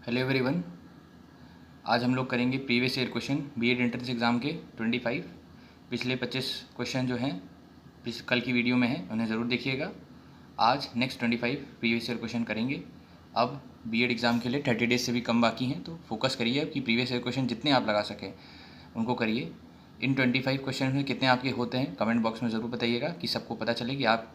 Hello everyone. आज हम लोग करेंगे previous year question B Ed entrance exam के 25। पिछले 25 क्वेश्चन जो हैं कल की वीडियो में हैं, उन्हें ज़रूर देखिएगा। आज नेक्स्ट 25 प्रीवियस ईयर क्वेश्चन करेंगे। अब बीएड एग्ज़ाम के लिए 30 डेज से भी कम बाकी हैं, तो फोकस करिए कि प्रीवियस ईयर क्वेश्चन जितने आप लगा सकें उनको करिए। इन 25 क्वेश्चन में कितने आपके होते हैं कमेंट बॉक्स में ज़रूर बताइएगा, कि सबको पता चले कि आप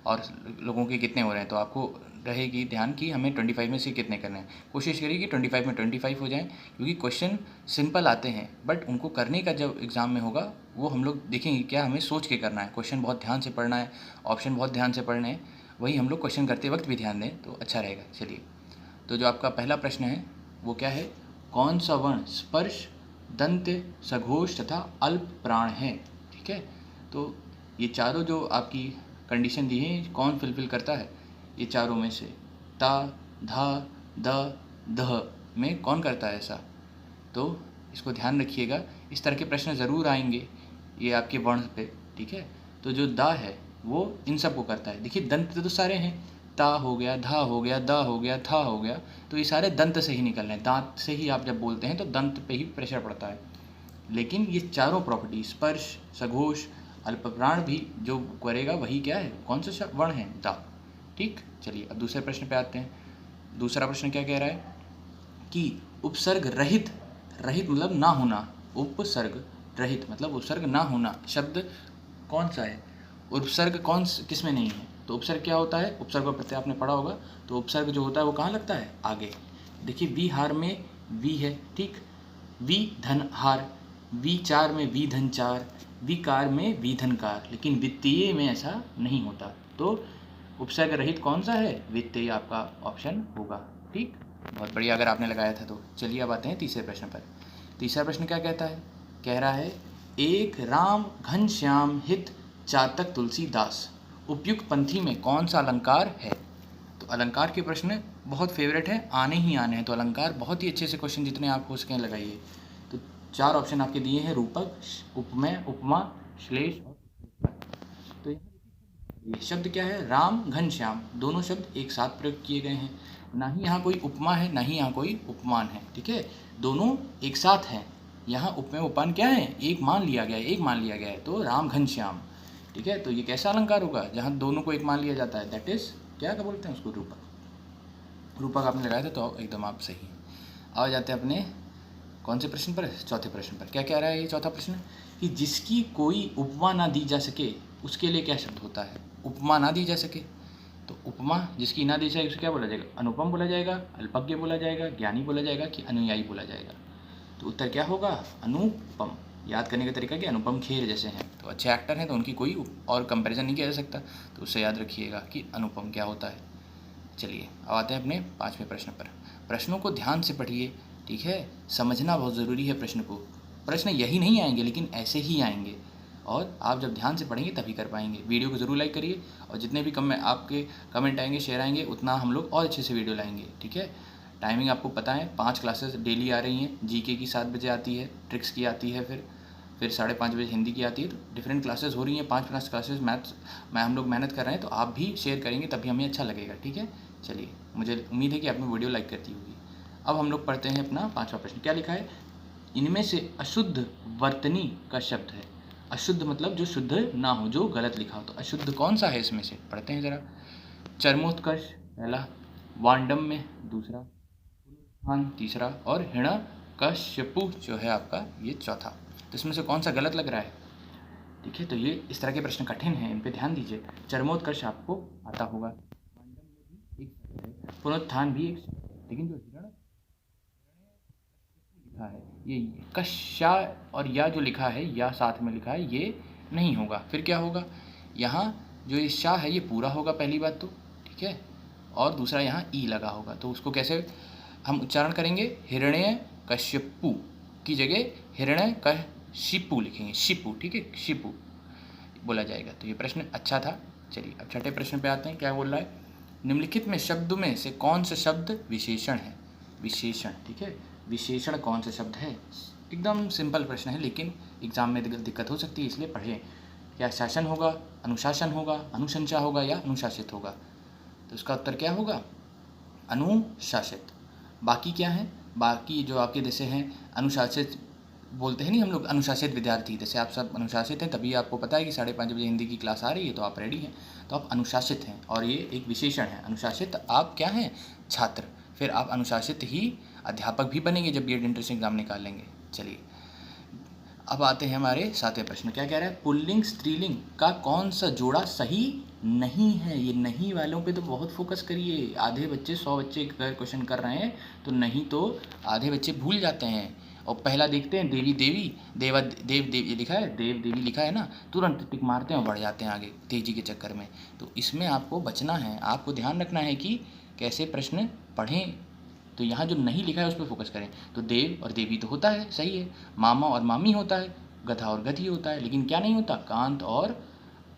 और लोगों के कितने हो रहे हैं। तो आपको रहेगी ध्यान कि हमें 25 में से कितने करने हैं। कोशिश करिए कि 25 में 25 हो जाएं, क्योंकि क्वेश्चन सिंपल आते हैं, बट उनको करने का जब एग्ज़ाम में होगा वो हम लोग देखेंगे क्या हमें सोच के करना है। क्वेश्चन बहुत ध्यान से पढ़ना है, ऑप्शन बहुत ध्यान से पढ़ने हैं, वही हम लोग क्वेश्चन करते वक्त भी ध्यान दें तो अच्छा रहेगा। चलिए, तो जो आपका पहला प्रश्न है वो क्या है, कौन सा वर्ण स्पर्श, दंत, सघोष तथा अल्प प्राण है। ठीक है, तो ये चारों जो आपकी कंडीशन दी है कौन फिलफिल करता है, ये चारों में से ता, धा, द, दह में कौन करता है ऐसा। तो इसको ध्यान रखिएगा, इस तरह के प्रश्न ज़रूर आएंगे ये आपके वर्ण पे। ठीक है, तो जो दा है वो इन सब को करता है। देखिए दंत तो सारे हैं, ता हो गया, धा हो गया, द हो गया, था हो गया, तो ये सारे दंत से ही निकल रहे हैं। दांत से ही आप जब बोलते हैं तो दंत पे ही प्रेशर पड़ता है। लेकिन ये चारों प्रॉपर्टी स्पर्श, सघोष, अल्पप्राण भी जो करेगा वही क्या है, कौन सा वर्ण है, दा। ठीक, चलिए अब दूसरे प्रश्न पे आते हैं। दूसरा प्रश्न क्या कह रहा है कि उपसर्ग रहित, रहित मतलब ना होना, उपसर्ग रहित मतलब उपसर्ग ना होना शब्द कौन सा है। उपसर्ग कौन किस में नहीं है, तो उपसर्ग क्या होता है, उपसर्ग और प्रत्यय आपने पढ़ा होगा। तो उपसर्ग जो होता है वो कहाँ लगता है, आगे। देखिए वी हार में वी है, ठीक, वी धन हार, वी चार में वी धन चार, विकार में वी धन कार, लेकिन वित्तीय में ऐसा नहीं होता। तो उपसर्ग रहित कौन सा है, वित्तीय आपका ऑप्शन होगा। ठीक, बहुत बढ़िया अगर आपने लगाया था तो। चलिए अब आते हैं तीसरे प्रश्न पर। तीसरा प्रश्न क्या कहता है, कह रहा है एक राम घनश्याम हित चातक तुलसीदास, उपयुक्त पंथी में कौन सा अलंकार है। तो अलंकार के प्रश्न बहुत फेवरेट है, आने ही आने हैं, तो अलंकार बहुत ही अच्छे से क्वेश्चन जितने आप हो सकें लगाइए। तो चार ऑप्शन आपके दिए हैं, रूपक, उपमेय, उपमा, श्लेष और। तो ये शब्द क्या है, राम घनश्याम, दोनों शब्द एक साथ प्रयोग किए गए हैं। ना ही यहाँ कोई उपमा है, ना ही यहाँ कोई उपमान है। ठीक है, दोनों एक साथ हैं। यहाँ उपमेय उपमान क्या है, एक मान लिया गया है, एक मान लिया गया है, तो राम घनश्याम। ठीक है, तो ये कैसा अलंकार होगा, जहाँ दोनों को एक मान लिया जाता है, दैट इज क्या बोलते हैं उसको, रूपक। रूपक आपने लगाया था तो एकदम आप सही। आ जाते हैं अपने कौन से प्रश्न पर, चौथे प्रश्न पर। क्या कह रहा है ये चौथा प्रश्न, कि जिसकी कोई उपमा ना दी जा सके उसके लिए क्या शब्द होता है। उपमा ना दी जा सके, तो उपमा जिसकी ना दी जाए उसे क्या बोला जाएगा, अनुपम बोला जाएगा, अल्पज्ञ बोला जाएगा, ज्ञानी बोला जाएगा, कि अनुयायी बोला जाएगा। तो उत्तर क्या होगा, अनुपम। याद करने का तरीका कि अनुपम खेर जैसे हैं, तो अच्छे एक्टर हैं, तो उनकी कोई और कंपैरिजन नहीं किया जा सकता, तो उससे याद रखिएगा कि अनुपम क्या होता है। चलिए अब आते हैं अपने पांचवें प्रश्न पर। प्रश्नों को ध्यान से पढ़िए, ठीक है, समझना बहुत ज़रूरी है प्रश्न को। प्रश्न यही नहीं आएंगे लेकिन ऐसे ही आएंगे, और आप जब ध्यान से पढ़ेंगे तभी कर पाएंगे। वीडियो को ज़रूर लाइक करिए, और जितने भी आपके कमेंट आएंगे, शेयर आएंगे, उतना हम लोग और अच्छे से वीडियो लाएंगे। ठीक है, टाइमिंग आपको पता है, 5 क्लासेस डेली आ रही हैं। जीके की 7 बजे आती है, ट्रिक्स की आती है, फिर 5:30 बजे हिंदी की आती है। तो डिफरेंट क्लासेस हो रही हैं, 5 क्लासेस मैथ्स में हम लोग मेहनत कर रहे हैं, तो आप भी शेयर करेंगे तभी हमें अच्छा लगेगा। ठीक है, चलिए, मुझे उम्मीद है कि आपने वीडियो लाइक करती होगी। अब हम लोग पढ़ते हैं अपना पांचवा प्रश्न। क्या लिखा है, इनमें से अशुद्ध वर्तनी का शब्द है। अशुद्ध मतलब जो शुद्ध ना हो, जो गलत लिखा हो, तो अशुद्ध कौन सा है इसमें से, पढ़ते हैं ज़रा। चरमोत्कर्ष पहला, वांडम्य दूसरा, पुनरुत्थान तीसरा, और हिरण्यकश्यपु जो है आपका ये चौथा। तो इसमें से कौन सा गलत लग रहा है। ठीक है, तो ये इस तरह के प्रश्न कठिन हैं, इन पे ध्यान दीजिए। चरमोत्कर्ष आपको आता होगा, वांडम्य भी एक शब्द है, पुनरुत्थान भी एक शब्द है, लेकिन जो हिरण्य लिखा है ये कश्या और या जो लिखा है, या साथ में लिखा है, ये नहीं होगा। फिर क्या होगा, यहाँ जो ये शाह है ये पूरा होगा पहली बात तो, ठीक है, और दूसरा यहाँ ई लगा होगा। तो उसको कैसे हम उच्चारण करेंगे, हिरण्य कश्यपु की जगह हिरण्य कशिपु लिखेंगे, शिपु। ठीक है, शिपु बोला जाएगा। तो ये प्रश्न अच्छा था। चलिए अब छठे प्रश्न पे आते हैं। क्या बोल रहा है, निम्नलिखित में शब्द में से कौन सा शब्द विशेषण है। विशेषण, ठीक है, विशेषण कौन सा शब्द है। एकदम सिंपल प्रश्न है, लेकिन एग्जाम में दिक्कत हो सकती है, इसलिए पढ़ें। क्या शासन होगा, अनुशासन होगा, अनुशंसा होगा, या अनुशासित होगा। तो इसका उत्तर क्या होगा, अनुशासित। बाकी क्या है, बाकी जो आपके जैसे हैं अनुशासित, बोलते हैं नहीं हम लोग अनुशासित विद्यार्थी, जैसे आप सब अनुशासित हैं तभी आपको पता है कि 5:30 बजे हिंदी की क्लास आ रही है, तो आप रेडी हैं, तो आप अनुशासित हैं, और ये एक विशेषण है। अनुशासित आप क्या हैं, छात्र, फिर आप अनुशासित ही अध्यापक भी बनेंगे जब बीएड एंट्रेंस एग्जाम निकालेंगे। चलिए अब आते हैं हमारे 7वें प्रश्न। क्या कह रहा है, पुल्लिंग स्त्रीलिंग का कौन सा जोड़ा सही नहीं है। ये नहीं वालों पे तो बहुत फोकस करिए, आधे बच्चे 100 बच्चे अगर क्वेश्चन कर रहे हैं तो नहीं तो आधे बच्चे भूल जाते हैं। और पहला देखते हैं देवी देवी, देवा देव देव, ये लिखा है देव देवी लिखा है ना, तुरंत टिक मारते हैं और बढ़ जाते हैं आगे तेजी के चक्कर में। तो इसमें आपको बचना है, आपको ध्यान रखना है कि कैसे प्रश्न पढ़ें। तो यहाँ जो नहीं लिखा है उस पर फोकस करें। तो देव और देवी तो होता है, सही है, मामा और मामी होता है, गधा और गधी होता है, लेकिन क्या नहीं होता, कांत और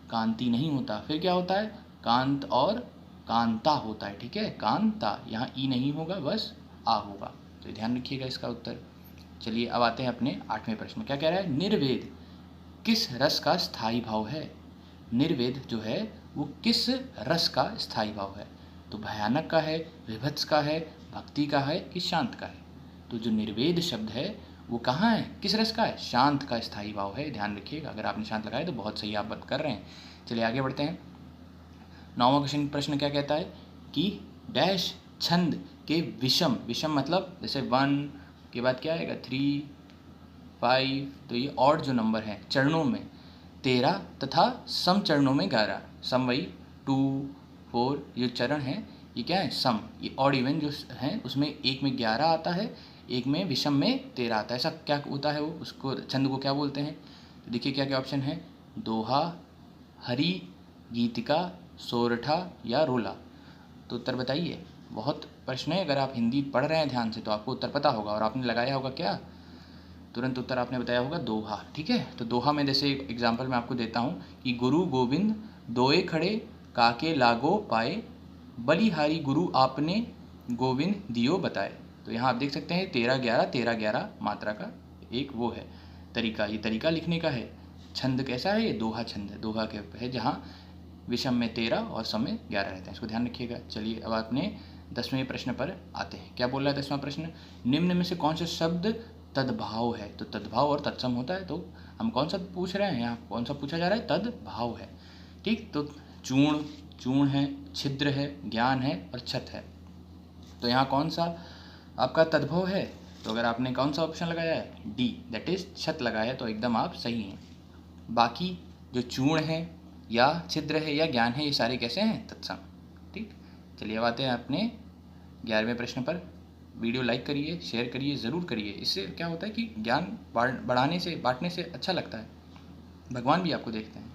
कांति नहीं होता। फिर क्या होता है, कांत और कांता होता है, ठीक है, कांता, यहाँ ई नहीं होगा, बस आ होगा, तो ध्यान रखिएगा इसका उत्तर। चलिए अब आते हैं अपने 8वें प्रश्न में। क्या कह रहा है, निर्वेद किस रस का स्थायी भाव है। निर्वेद जो है वो किस रस का स्थायी भाव है। तो भयानक का है, विभत्स का है, भक्ति का है कि शांत का है। तो जो निर्वेद शब्द है वो कहाँ है, किस रस का है, शांत का स्थायी भाव है, ध्यान रखिएगा। अगर आपने शांत लगाया तो बहुत सही आप बात कर रहे हैं। चलिए आगे बढ़ते हैं। 9वां प्रश्न क्या कहता है कि डैश छंद के विषम, विषम मतलब जैसे 1 के बाद क्या आएगा 3, 5, तो ये ऑड जो नंबर है चरणों में 13 तथा सम चरणों में 11, सम वही 2, 4, ये चरण है ये क्या है सम, ये ऑड इवन जो है उसमें एक में 11 आता है, एक में विषम में 13 आता है। ऐसा क्या होता है वो, उसको छंद को क्या बोलते हैं। तो देखिए क्या क्या ऑप्शन है, दोहा, हरि, गीतिका, सोरठा या रोला। तो उत्तर बताइए। बहुत प्रश्न है, अगर आप हिंदी पढ़ रहे हैं ध्यान से तो आपको उत्तर पता होगा, और आपने लगाया होगा क्या, तुरंत उत्तर आपने बताया होगा दोहा, ठीक है। तो दोहा में जैसे एग्जाम्पल मैं आपको देता हूँ कि गुरु गोविंद दोए खड़े काके लागो पाए, बलिहारी गुरु आपने गोविंद दियो बताए। तो यहाँ आप देख सकते हैं 13-11, 13-11 मात्रा का एक वो है तरीका, ये तरीका लिखने का है। छंद कैसा है, ये दोहा छंद है, दोहा के है जहाँ विषम में 13 और सम में 11 रहते हैं, इसको ध्यान रखिएगा। चलिए अब आपने 10वें प्रश्न पर आते हैं। क्या बोल रहा है 10वां प्रश्न, निम्न में से कौन सा शब्द तद्भाव है। तो तद्भाव और तत्सम होता है, तो हम कौन सा पूछ रहे हैं, यहाँ कौन सा पूछा जा रहा है, तद्भाव है, ठीक। तो चूर्ण, चूर्ण है, छिद्र है, ज्ञान है और छत है। तो यहाँ कौन सा आपका तद्भव है, तो अगर आपने कौन सा ऑप्शन लगाया है, डी, दैट इज छत लगाया है, तो एकदम आप सही हैं। बाकी जो चूर्ण है या छिद्र है या ज्ञान है ये सारे कैसे हैं, तत्सम, ठीक। चलिए अब आते हैं अपने 11वें प्रश्न पर। वीडियो लाइक करिए, शेयर करिए, ज़रूर करिए, इससे क्या होता है कि ज्ञान बढ़ाने से, बांटने से अच्छा लगता है, भगवान भी आपको देखते हैं।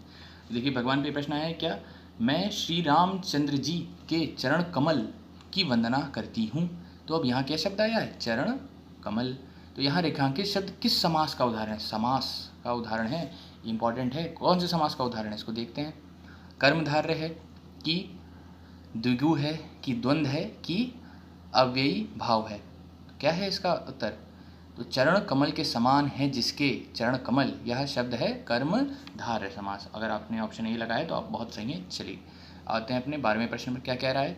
देखिए भगवान पे प्रश्न आया है, क्या मैं श्री रामचंद्र जी के चरण कमल की वंदना करती हूँ। तो अब यहाँ क्या शब्द आया है, चरण कमल। तो यहाँ रेखांकित शब्द किस समास का उदाहरण है, समास का उदाहरण है, इंपॉर्टेंट है, कौन से समास का उदाहरण है इसको देखते हैं। कर्मधारय है कि द्विगु है कि द्वंद्व है कि अव्ययी भाव है, क्या है इसका उत्तर। तो चरण कमल के समान है जिसके, चरण कमल यह शब्द है कर्मधारय समास। अगर आपने ऑप्शन ए लगाया तो आप बहुत सही हैं। चलिए आते हैं अपने 12वें प्रश्न पर। क्या कह रहा है,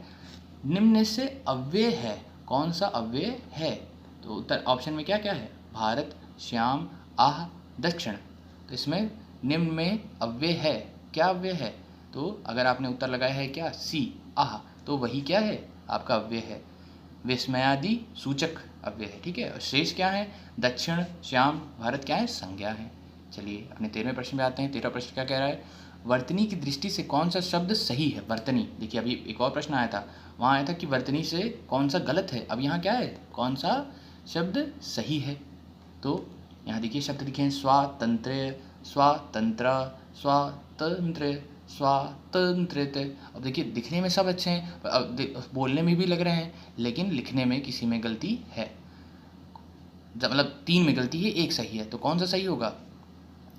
निम्न से अव्यय है, कौन सा अव्यय है। तो उत्तर ऑप्शन में क्या क्या है, भारत, श्याम, आह, दक्षिण। तो इसमें निम्न में अव्यय है, क्या अव्यय है, तो अगर आपने उत्तर लगाया है क्या सी, आह, तो वही क्या है आपका अव्यय है, विस्मयादि सूचक अव्यय है, ठीक है। और शेष क्या है, दक्षिण, श्याम, भारत क्या है, संज्ञा है। चलिए अपने 13वें प्रश्न में आते हैं। 13वां प्रश्न क्या कह रहा है, वर्तनी की दृष्टि से कौन सा शब्द सही है। वर्तनी, देखिए अभी एक और प्रश्न आया था, वहाँ आया था कि वर्तनी से कौन सा गलत है, अब यहाँ क्या है, कौन सा शब्द सही है। तो यहाँ देखिए शब्द लिखे हैं, स्वातंत्र्य, स्वातंत्र, स्वातंत्र्य, स्वातंत्रित। अब देखिए दिखने में सब अच्छे हैं, अब बोलने में भी लग रहे हैं, लेकिन लिखने में किसी में गलती है, मतलब 3 में गलती है, 1 सही है। तो कौन सा सही होगा,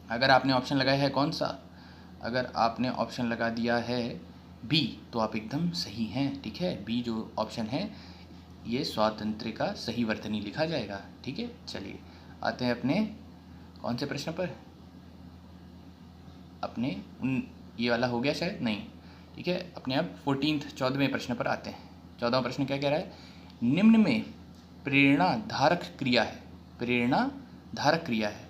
अगर आपने ऑप्शन लगाया है कौन सा, अगर आपने ऑप्शन लगा दिया है बी तो आप एकदम सही हैं, ठीक है। बी जो ऑप्शन है ये स्वातंत्र्य का सही वर्तनी लिखा जाएगा, ठीक है। चलिए आते हैं अपने कौन से प्रश्न पर, अपने ये वाला हो गया शायद नहीं, ठीक है। अपने अब 14वें प्रश्न पर आते हैं। 14वां प्रश्न क्या कह रहा है, निम्न में प्रेरणाधारक क्रिया है, प्रेरणाधारक क्रिया है,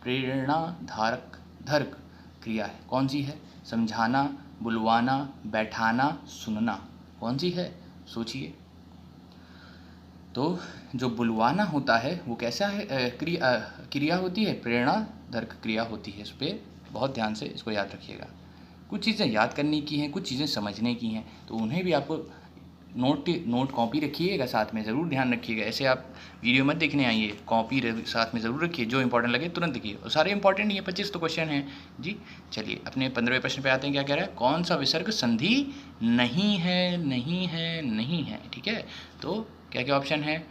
प्रेरणाधारक धरक क्रिया है, कौन सी है? समझाना, बुलवाना, बैठाना, सुनना, कौन सी है? सोचिए। तो जो बुलवाना होता है वो कैसा है? क्रिया होती है, प्रेरणाधारक क्रिया होती है। इस पर बहुत ध्यान से इसको याद रखिएगा। कुछ चीज़ें याद करने की हैं, कुछ चीज़ें समझने की हैं, तो उन्हें भी आपको नोट कॉपी रखिएगा, साथ में ज़रूर ध्यान रखिएगा। ऐसे आप वीडियो मत देखने आइए, कॉपी साथ में ज़रूर रखिए, जो इंपॉर्टेंट लगे तुरंत लिखिए। और सारे इंपॉर्टेंट नहीं है, 25 तो क्वेश्चन हैं जी। चलिए अपने 15वें प्रश्न पे आते हैं। क्या कह रहा है? कौन सा विसर्ग संधि नहीं है? नहीं है, नहीं है, ठीक है। तो क्या क्या ऑप्शन है?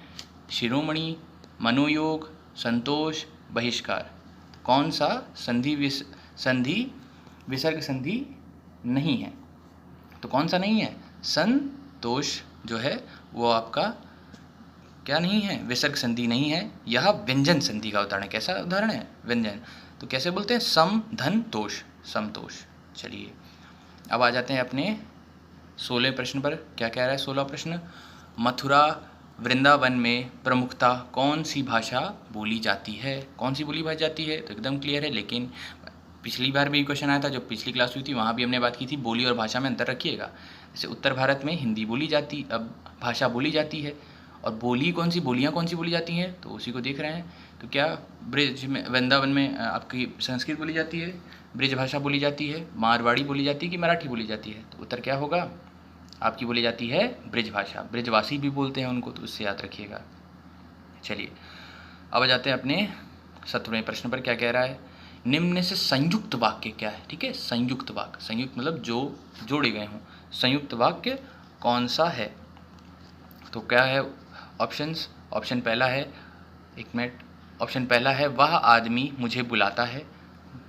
शिरोमणि, मनोयोग, संतोष, बहिष्कार। कौन सा विसर्ग संधि नहीं है? तो कौन सा नहीं है? संतोष जो है वो आपका क्या नहीं है? विसर्ग संधि नहीं है। यह व्यंजन संधि का उदाहरण है। कैसा उदाहरण है? व्यंजन। तो कैसे बोलते हैं? सम धन तोष, समतोष। चलिए अब आ जाते हैं अपने 16 प्रश्न पर। क्या कह रहा है 16 प्रश्न? मथुरा वृंदावन में प्रमुखता कौन सी भाषा बोली जाती है? कौन सी बोली जाती है? तो एकदम क्लियर है, लेकिन पिछली बार भी क्वेश्चन आया था, जो पिछली क्लास हुई थी वहाँ भी हमने बात की थी, बोली और भाषा में अंतर रखिएगा। जैसे उत्तर भारत में हिंदी भाषा बोली जाती है, और बोलियाँ कौन सी बोली जाती हैं? तो उसी को देख रहे हैं। तो क्या ब्रिज में, वृंदावन में आपकी संस्कृत बोली जाती है, ब्रिज भाषा बोली जाती है, मारवाड़ी बोली जाती है कि मराठी बोली जाती है? तो उत्तर क्या होगा? आपकी बोली जाती है ब्रिज भाषा। ब्रिजवासी भी बोलते हैं उनको, तो उससे याद रखिएगा। चलिए अब आ जाते हैं अपने 17वें प्रश्न पर। क्या कह रहा है? निम्न से संयुक्त वाक्य क्या है? ठीक है, संयुक्त वाक्य, संयुक्त मतलब जो जोड़े गए हों। संयुक्त वाक्य कौन सा है? तो क्या है ऑप्शंस? ऑप्शन पहला है, एक मिनट, ऑप्शन पहला है वह आदमी मुझे बुलाता है,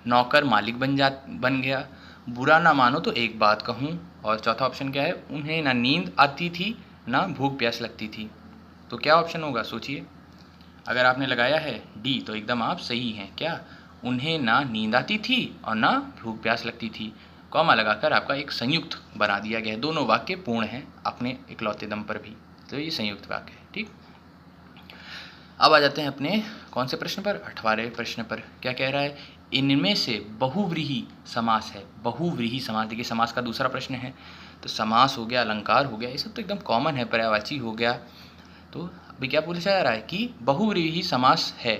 नौकर मालिक बन गया, बुरा ना मानो तो एक बात कहूँ, और चौथा ऑप्शन क्या है? उन्हें ना नींद आती थी ना भूख प्यास लगती थी। तो क्या ऑप्शन होगा? सोचिए। अगर आपने लगाया है डी तो एकदम आप सही हैं। क्या? उन्हें ना नींद आती थी और ना भूख प्यास लगती थी, कॉमा लगाकर आपका एक संयुक्त बना दिया गया है। दोनों वाक्य पूर्ण हैं अपने इकलौते दम पर भी, तो ये संयुक्त वाक्य है। ठीक, अब आ जाते हैं अपने कौन से प्रश्न पर? 18वें प्रश्न पर। क्या कह रहा है? इनमें से बहुव्रीहि समास है। बहुव्रीहि समास, देखिए समास का दूसरा प्रश्न है। तो समास हो गया, अलंकार हो गया, ये सब तो एकदम कॉमन है, पर्यायवाची हो गया। तो अभी क्या पूछा जा रहा है कि बहुव्रीहि समास है।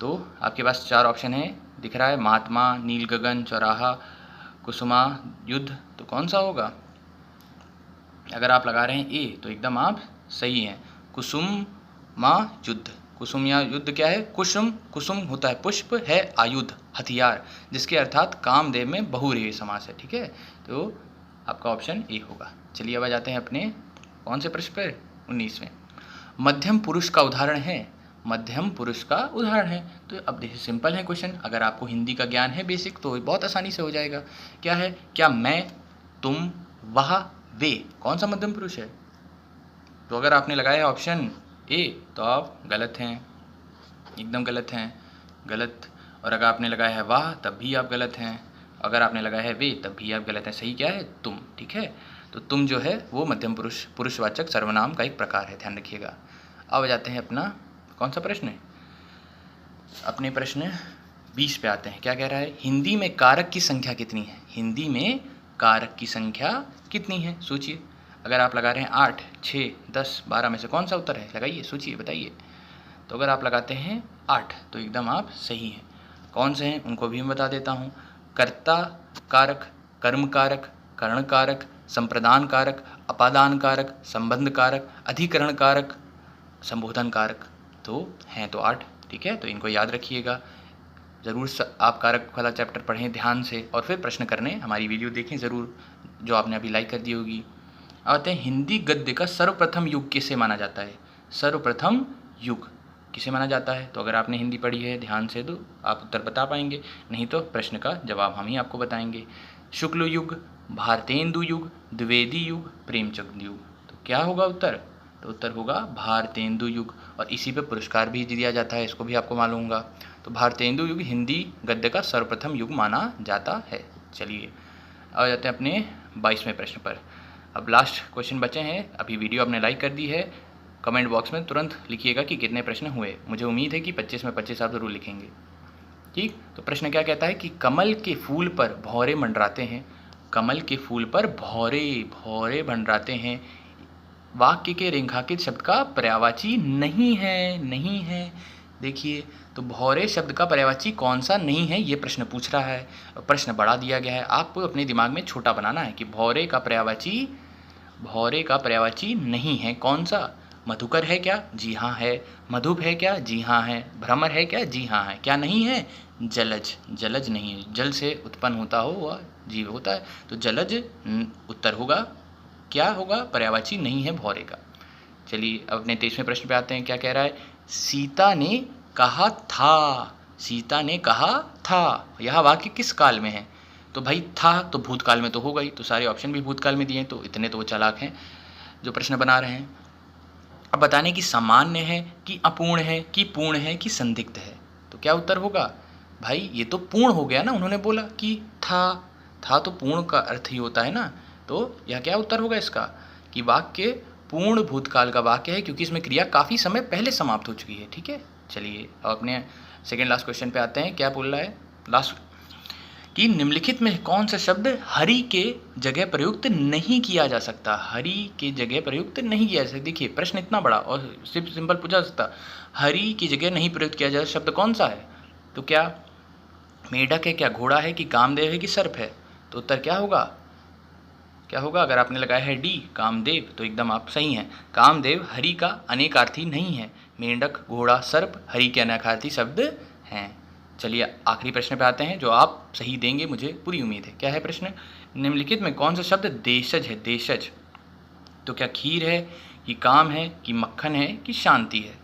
तो आपके पास 4 ऑप्शन है, दिख रहा है, महात्मा, नील गगन, चौराहा, कुसुमा, युद्ध। तो कौन सा होगा? अगर आप लगा रहे हैं ए तो एकदम आप सही हैं। कुसुमा युद्ध। कुसुम या युद्ध क्या है? कुसुम होता है पुष्प, है आयुध हथियार, जिसके अर्थात कामदेव में बहुव्रीहि समास है। ठीक है, तो आपका ऑप्शन ए होगा। चलिए अब आ जाते हैं अपने कौन से प्रश्न पर? 19वें। मध्यम पुरुष का उदाहरण है। मध्यम पुरुष का उदाहरण है। तो अब देखिए सिंपल है क्वेश्चन, अगर आपको हिंदी का ज्ञान है बेसिक तो बहुत आसानी से हो जाएगा। क्या है? क्या मैं, तुम, वह, वे, कौन सा मध्यम पुरुष है? तो अगर आपने लगाया है ऑप्शन ए तो आप गलत हैं, एकदम गलत हैं, गलत। और अगर आपने लगाया है वाह तब भी आप गलत हैं, अगर आपने लगाया है वे तब भी आप गलत हैं। सही क्या है? तुम। ठीक है, तो तुम जो है वो मध्यम पुरुषवाचक सर्वनाम का एक प्रकार है, ध्यान रखिएगा। अब जाते हैं अपना कौन सा प्रश्न है? अपने प्रश्न 20 पे आते हैं। क्या कह रहा है? हिंदी में कारक की संख्या कितनी है? हिंदी में कारक की संख्या कितनी है? सोचिए। अगर आप लगा रहे हैं 8, 6, 10, 12 में से कौन सा उत्तर है? लगाइए, सोचिए, बताइए। तो अगर आप लगाते हैं 8 तो एकदम आप सही हैं। कौन से हैं उनको भी मैं बता देता हूँ। कर्ता कारक, कर्म कारक, कर्ण कारक, संप्रदान कारक, अपादान कारक, संबंध कारक, अधिकरण कारक, संबोधन कारक। तो हैं तो 8। ठीक है, तो इनको याद रखिएगा। ज़रूर आप कारक वाला चैप्टर पढ़ें ध्यान से, और फिर प्रश्न करने हमारी वीडियो देखें ज़रूर, जो आपने अभी लाइक कर दी होगी। आते हैं हिंदी गद्य का सर्वप्रथम युग किसे माना जाता है? सर्वप्रथम युग किसे माना जाता है? तो अगर आपने हिंदी पढ़ी है ध्यान से तो आप उत्तर बता पाएंगे, नहीं तो प्रश्न का जवाब हम ही आपको बताएंगे। शुक्ल युग, भारतेंदु युग, द्विवेदी युग, प्रेमचंद युग। तो क्या होगा उत्तर? तो उत्तर होगा भारतेंदु युग, और इसी पे पुरस्कार भी दिया जाता है, इसको भी आपको मालूम होगा। तो भारतेंदु युग हिंदी गद्य का सर्वप्रथम युग माना जाता है। चलिए आ जाते हैं अपने 22वें प्रश्न पर। अब लास्ट क्वेश्चन बचे हैं। अभी वीडियो आपने लाइक कर दी है कमेंट बॉक्स में तुरंत लिखिएगा कि कितने प्रश्न हुए। मुझे उम्मीद है कि 25 में 25 आप ज़रूर लिखेंगे। ठीक, तो प्रश्न क्या कहता है कि कमल के फूल पर भौरे मंडराते हैं। कमल के फूल पर भौरे भौरे मंडराते हैं वाक्य के रेखांकित शब्द का पर्यायवाची नहीं है। नहीं है, देखिए तो भौरे शब्द का पर्यायवाची कौन सा नहीं है, ये प्रश्न पूछ रहा है। प्रश्न बड़ा दिया गया है, आपको अपने दिमाग में छोटा बनाना है कि भौरे का पर्यायवाची नहीं है कौन सा। मधुकर है क्या? जी हाँ है। मधुप है क्या? जी हाँ है। भ्रमर है क्या? जी हाँ है। क्या नहीं है? जलज। जलज नहीं है, जल से उत्पन्न होता हो वह जीव होता है, तो जलज उत्तर होगा। क्या होगा? पर्यायवाची नहीं है भौरे का। चलिए अब अपने 23वें प्रश्न पे आते हैं। क्या कह रहा है? सीता ने कहा था। सीता ने कहा था, यह वाक्य किस काल में है? तो भाई था तो भूतकाल में तो होगा ही, तो सारे ऑप्शन भी भूतकाल में दिए हैं, तो इतने तो वो चालाक हैं जो प्रश्न बना रहे हैं। अब बताने की सामान्य है कि अपूर्ण है कि पूर्ण है कि संदिग्ध है, तो क्या उत्तर होगा? भाई ये तो पूर्ण हो गया ना, उन्होंने बोला कि था तो पूर्ण का अर्थ ही होता है ना, तो यह क्या उत्तर होगा इसका कि वाक्य पूर्ण भूतकाल का वाक्य है, क्योंकि इसमें क्रिया काफ़ी समय पहले समाप्त हो चुकी है। ठीक है, चलिए अब अपने सेकेंड लास्ट क्वेश्चन पे आते हैं। क्या बोल रहा है लास्ट कि निम्नलिखित में कौन सा शब्द हरि के जगह प्रयुक्त नहीं किया जा सकता? हरि के जगह प्रयुक्त नहीं किया जा सकता। देखिए प्रश्न इतना बड़ा और सिर्फ सिंपल पूछा जा सकता, हरि की जगह नहीं प्रयुक्त किया जा शब्द कौन सा है? तो क्या मेढक है, क्या घोड़ा है, कि कामदेव है, कि सर्प है? तो उत्तर क्या होगा? क्या होगा? अगर आपने लगाया है डी कामदेव तो एकदम आप सही हैं। कामदेव हरि का अनेकार्थी नहीं है। मेंढक, घोड़ा, सर्प हरि के अनेकार्थी शब्द हैं। चलिए आखिरी प्रश्न पे आते हैं जो आप सही देंगे, मुझे पूरी उम्मीद है। क्या है प्रश्न? निम्नलिखित में कौन सा शब्द देशज है? देशज, तो क्या खीर है, कि काम है, कि मक्खन है, कि शांति है?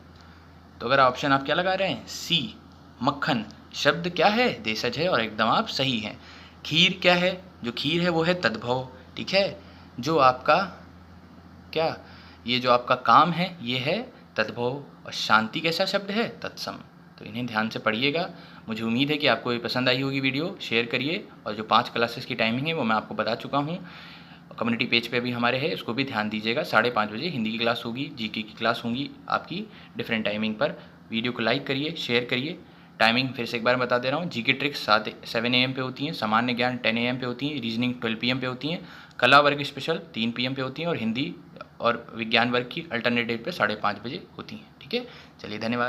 तो अगर ऑप्शन आप क्या लगा रहे हैं? सी मक्खन शब्द क्या है? देशज है, और एकदम आप सही हैं। खीर क्या है? जो खीर है वो है तद्भव। ठीक है, जो आपका क्या, ये जो आपका काम है ये है तद्भव, और शांति कैसा शब्द है? तत्सम। तो इन्हें ध्यान से पढ़िएगा। मुझे उम्मीद है कि आपको ये पसंद आई होगी वीडियो। शेयर करिए, और जो 5 क्लासेस की टाइमिंग है वो मैं आपको बता चुका हूँ, कम्युनिटी पेज पे भी हमारे है, उसको भी ध्यान दीजिएगा। 5:30 बजे हिंदी की क्लास होगी, जीके की क्लास होंगी आपकी डिफरेंट टाइमिंग पर। वीडियो को लाइक करिए, शेयर करिए। टाइमिंग फिर से एक बार बता दे रहा हूँ, जीके ट्रिक्स 7 AM पे होती हैं, सामान्य ज्ञान 10 AM पे होती हैं, रीजनिंग 12 PM पे होती हैं, कला वर्ग स्पेशल 3 PM पे होती हैं, और हिंदी और विज्ञान वर्ग की अल्टरनेटिव पे 5:30 बजे होती हैं। ठीक है, चलिए धन्यवाद।